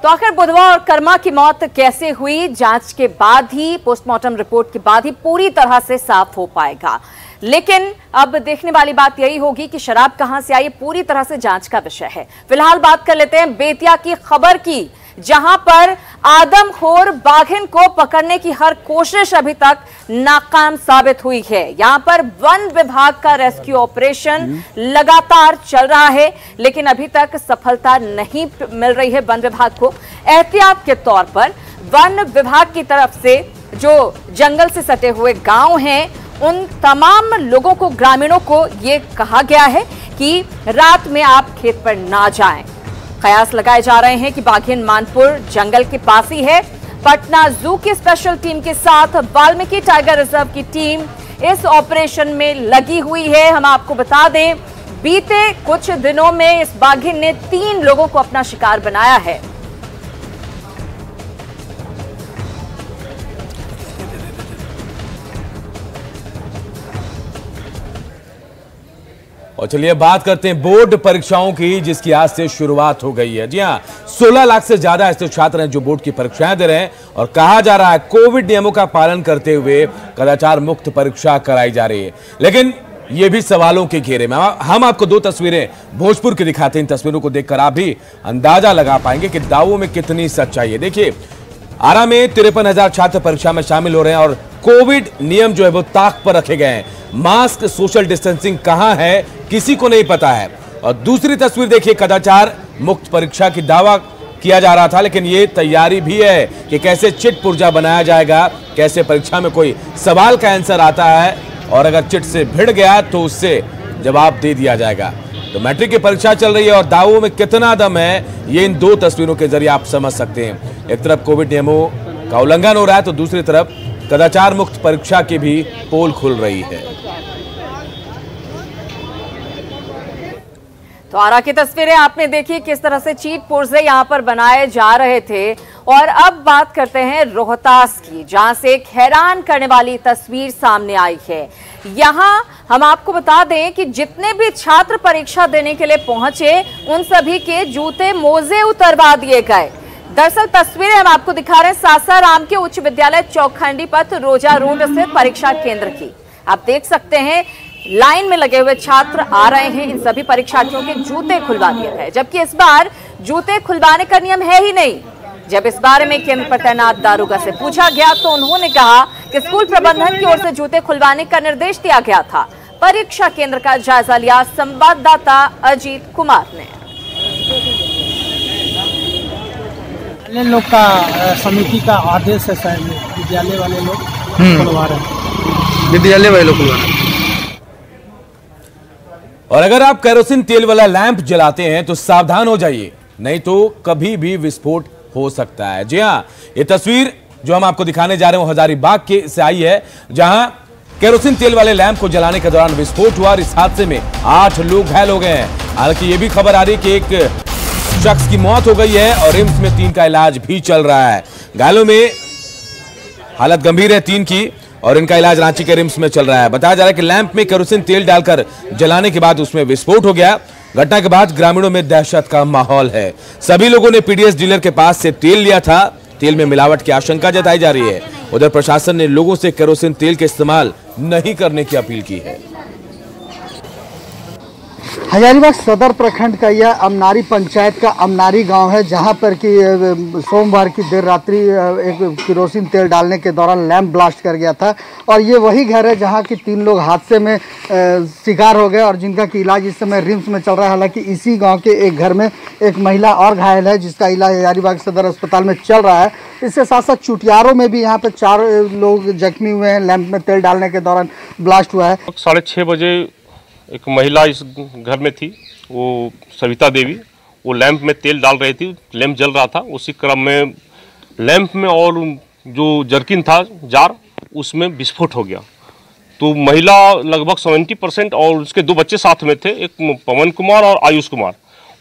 तो आखिर बुधवार और कर्मा की मौत कैसे हुई, जांच के बाद ही, पोस्टमार्टम रिपोर्ट के बाद ही पूरी तरह से साफ हो पाएगा। लेकिन अब देखने वाली बात यही होगी कि शराब कहां से आई, पूरी तरह से जांच का विषय है। फिलहाल बात कर लेते हैं बेतिया की खबर की, जहां पर आदमखोर बाघिन को पकड़ने की हर कोशिश अभी तक नाकाम साबित हुई है। यहां पर वन विभाग का रेस्क्यू ऑपरेशन लगातार चल रहा है, लेकिन अभी तक सफलता नहीं मिल रही है वन विभाग को। एहतियात के तौर पर वन विभाग की तरफ से जो जंगल से सटे हुए गांव हैं, उन तमाम लोगों को, ग्रामीणों को ये कहा गया है कि रात में आप खेत पर ना जाएं। कयास लगाए जा रहे हैं कि बाघिन मानपुर जंगल के पास ही है। पटना जू की स्पेशल टीम के साथ वाल्मीकि टाइगर रिजर्व की टीम इस ऑपरेशन में लगी हुई है। हम आपको बता दें, बीते कुछ दिनों में इस बाघिन ने 3 लोगों को अपना शिकार बनाया है। और चलिए बात करते हैं बोर्ड परीक्षाओं की, जिसकी आज से शुरुआत हो गई है। जी हां, 16 लाख से ज्यादा ऐसे छात्र हैं जो बोर्ड की परीक्षाएं दे रहे हैं और कहा जा रहा है कोविड नियमों का पालन करते हुए कदाचार मुक्त परीक्षा कराई जा रही है। लेकिन ये भी सवालों के घेरे में। हम आपको 2 तस्वीरें भोजपुर की दिखाते हैं। इन तस्वीरों को देखकर आप भी अंदाजा लगा पाएंगे कि दावों में कितनी सच्चाई है। देखिए, आरा में 53,000 छात्र परीक्षा में शामिल हो रहे हैं और कोविड नियम जो है वो ताक पर रखे गए हैं। मास्क, सोशल डिस्टेंसिंग कहां है किसी को नहीं पता है। और दूसरी तस्वीर देखिए, कदाचार मुक्त परीक्षा की दावा किया जा रहा था, लेकिन ये तैयारी भी है कि कैसे चिट पुर्जा बनाया जाएगा, कैसे परीक्षा में कोई सवाल का आंसर आता है और अगर चिट से भिड़ गया तो उससे जवाब दे दिया जाएगा। तो मैट्रिक की परीक्षा चल रही है और दावों में कितना दम है, ये इन 2 तस्वीरों के जरिए आप समझ सकते हैं। एक तरफ कोविड नियमों का उल्लंघन हो रहा है तो दूसरी तरफ कदाचार मुक्त परीक्षा की भी पोल खुल रही है। तो आरा की तस्वीरें आपने देखी, किस तरह से चीट पुर्जे यहां पर बनाए जा रहे थे। और अब बात करते हैं रोहतास की, जहां से एक हैरान करने वाली तस्वीर सामने आई है। यहां हम आपको बता दें कि जितने भी छात्र परीक्षा देने के लिए पहुंचे, उन सभी के जूते मोजे उतरवा दिए गए। दरअसल तस्वीरें हम आपको दिखा रहे हैं सासाराम के उच्च विद्यालय चौखंडी पथ रोजा रोड स्थित परीक्षा केंद्र की। आप देख सकते हैं लाइन में लगे हुए छात्र आ रहे हैं। इन सभी परीक्षार्थियों के जूते खुलवा दिए गए, जबकि इस बार जूते खुलवाने का नियम है ही नहीं। जब इस बारे में केंद्र पर तैनात दारोगा से पूछा गया तो उन्होंने कहा कि स्कूल प्रबंधन की ओर से जूते खुलवाने का निर्देश दिया गया था। परीक्षा केंद्र का जायजा लिया संवाददाता अजीत कुमार ने। लोग का समिति का आदेश है सर, विद्यालय वाले लोग खुलवा रहे हैं, विद्यालय वाले लोग खुलवा रहे हैं। और अगर आप केरोसिन तेल वाला लैंप जलाते हैं तो सावधान हो जाइए, नहीं तो कभी भी विस्फोट हो सकता है। जी हां, ये तस्वीर जो हम आपको दिखाने जा रहे हैं वो हजारीबाग के से आई है, जहां केरोसिन तेल वाले लैंप को जलाने के दौरान विस्फोट हुआ और इस हादसे में 8 लोग घायल हो गए हैं। हालांकि ये भी खबर आ रही है कि एक शख्स की मौत हो गई है और रिम्स में 3 का इलाज भी चल रहा है। घायलों में हालत गंभीर है 3 की और इनका इलाज रांची के रिम्स में चल रहा है। बताया जा रहा है कि लैंप में केरोसिन तेल डालकर जलाने के बाद उसमें विस्फोट हो गया। घटना के बाद ग्रामीणों में दहशत का माहौल है। सभी लोगों ने पीडीएस डीलर के पास से तेल लिया था। तेल में मिलावट की आशंका जताई जा रही है। उधर प्रशासन ने लोगों से केरोसिन तेल के इस्तेमाल नहीं करने की अपील की है। हजारीबाग सदर प्रखंड का यह अमनारी पंचायत का अमनारी गांव है, जहां पर कि सोमवार की देर रात्रि एक केरोसिन तेल डालने के दौरान लैंप ब्लास्ट कर गया था। और ये वही घर है जहां की 3 लोग हादसे में शिकार हो गए और जिनका कि इलाज इस समय रिम्स में चल रहा है। हालांकि इसी गांव के एक घर में एक महिला और घायल है, जिसका इलाज हजारीबाग सदर अस्पताल में चल रहा है। इसके साथ साथ चुटियारों में भी यहाँ पे 4 लोग जख्मी हुए हैं, लैंप में तेल डालने के दौरान ब्लास्ट हुआ है। 6:30 बजे एक महिला इस घर में थी, वो सविता देवी, वो लैंप में तेल डाल रही थी। लैंप जल रहा था, उसी क्रम में लैंप में और जो जर्किन था जार, उसमें विस्फोट हो गया। तो महिला लगभग 70% और उसके 2 बच्चे साथ में थे, एक पवन कुमार और आयुष कुमार,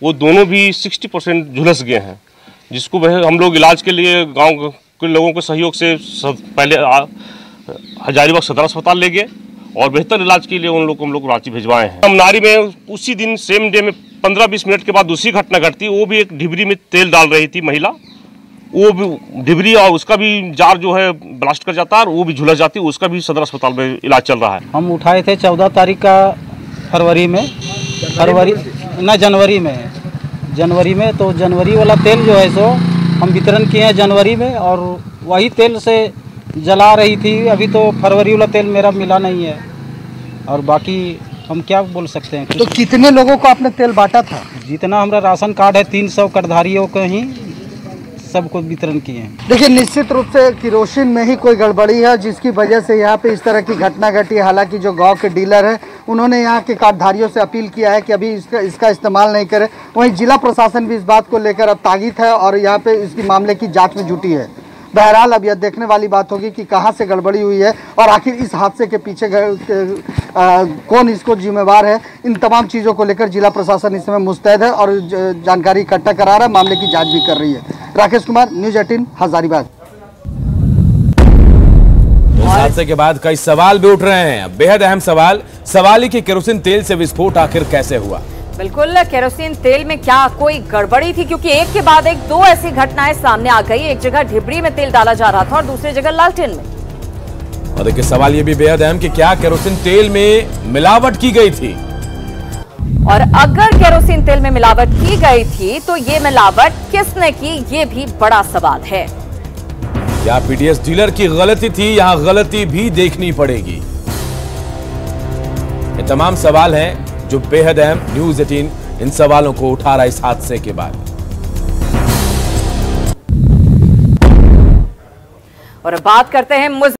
वो दोनों भी 60% झुलस गए हैं, जिसको वह हम लोग इलाज के लिए गाँव के लोगों के सहयोग से पहले हजारीबाग सदर अस्पताल ले गए और बेहतर इलाज के लिए उन लोग को हम लोग रांची भिजवाए हैं। अमनारी में उसी दिन सेम डे में 15-20 मिनट के बाद दूसरी घटना घटती, वो भी एक ढिबरी में तेल डाल रही थी महिला वो भी डिबरी और उसका भी जार जो है ब्लास्ट कर जाता है और वो भी झुलस जाती है, उसका भी सदर अस्पताल में इलाज चल रहा है। हम उठाए थे 14 तारीख का जनवरी में तो जनवरी वाला तेल जो है सो हम वितरण किए हैं जनवरी में, और वही तेल से जला रही थी। अभी तो फरवरी वाला तेल मेरा मिला नहीं है, और बाकी हम क्या बोल सकते हैं। तो कितने लोगों को आपने तेल बांटा था? जितना हमारा राशन कार्ड है 300 कार्डधारियों को ही सबको वितरण किए हैं। देखिए, निश्चित रूप से किरोसिन में ही कोई गड़बड़ी है जिसकी वजह से यहाँ पे इस तरह की घटना घटी। हालांकि जो गांव के डीलर हैं उन्होंने यहाँ के कार्डधारियों से अपील किया है कि अभी इसका इस्तेमाल नहीं करें। वहीं जिला प्रशासन भी इस बात को लेकर अब तागिद है और यहाँ पे इसकी मामले की जाँच में जुटी है। बहरहाल अब यह देखने वाली बात होगी कि कहां से गड़बड़ी हुई है और आखिर इस हादसे के पीछे कौन इसको जिम्मेवार है। इन तमाम चीज़ों को लेकर जिला प्रशासन इस समय मुस्तैद है और जानकारी इकट्ठा करा रहा है, मामले की जांच भी कर रही है। राकेश कुमार, न्यूज़ 18 हजारीबाग। इस हादसे के बाद कई सवाल भी उठ रहे हैं। बेहद अहम सवाल ही कि केरोसिन तेल से विस्फोट आखिर कैसे हुआ। बिल्कुल, केरोसिन तेल में क्या कोई गड़बड़ी थी? क्योंकि एक के बाद एक दो ऐसी घटनाएं सामने आ गई। एक जगह ढिबरी में तेल डाला जा रहा था और दूसरी जगह लालटेन में। और देखिए, सवाल ये भी बेहद अहम कि क्या केरोसिन तेल में मिलावट की गई थी, और अगर केरोसिन तेल में मिलावट की गई थी तो ये मिलावट किसने की, ये भी बड़ा सवाल है। या पीडीएस डीलर की गलती थी? यहां गलती भी देखनी पड़ेगी। ये तमाम सवाल हैं जो बेहद अहम। न्यूज़ 18 इन सवालों को उठा रहा है इस हादसे के बाद। और बात करते हैं